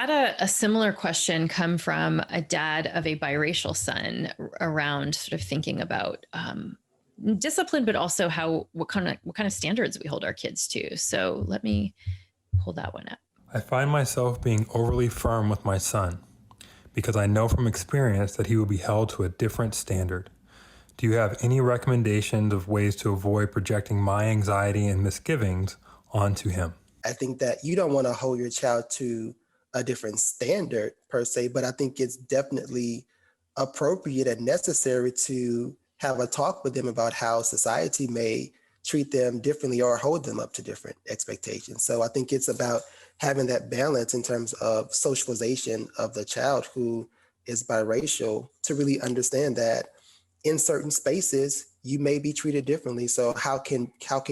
had a similar question come from a dad of a biracial son around sort of thinking about discipline, but also how what kind of standards we hold our kids to. So let me pull that one up. I find myself being overly firm with my son because I know from experience that he will be held to a different standard. Do you have any recommendations of ways to avoid projecting my anxiety and misgivings onto him? I think that you don't want to hold your child to a different standard per se, but I think it's definitely appropriate and necessary to have a talk with them about how society may treat them differently or hold them up to different expectations. So I think it's about having that balance in terms of socialization of the child who is biracial to really understand that in certain spaces you may be treated differently. So how can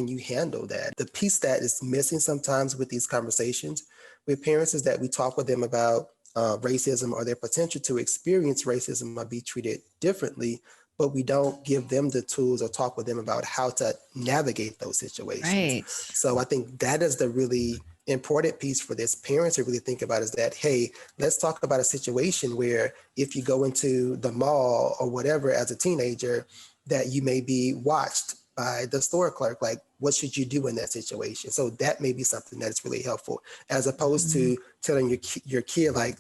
you handle that? The piece that is missing sometimes with these conversations with parents is that we talk with them about racism or their potential to experience racism or be treated differently, but we don't give them the tools or talk with them about how to navigate those situations. Right. So I think that is the really important piece for this parents to really think about is that, hey, let's talk about a situation where if you go into the mall or whatever as a teenager, that you may be watched by the store clerk. Like, what should you do in that situation? So that may be something that's really helpful, as opposed to telling your kid, like,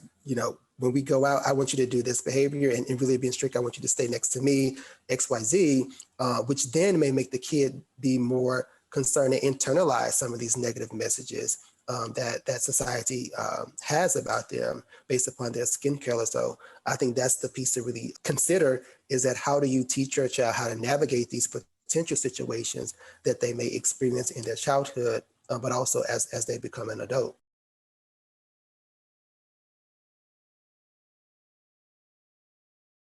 when we go out, I want you to do this behavior and really being strict. I want you to stay next to me, XYZ, which then may make the kid be more concerned and internalize some of these negative messages that society has about them based upon their skin color. So I think that's the piece to really consider, is that how do you teach your child how to navigate these potential situations that they may experience in their childhood, but also as they become an adult.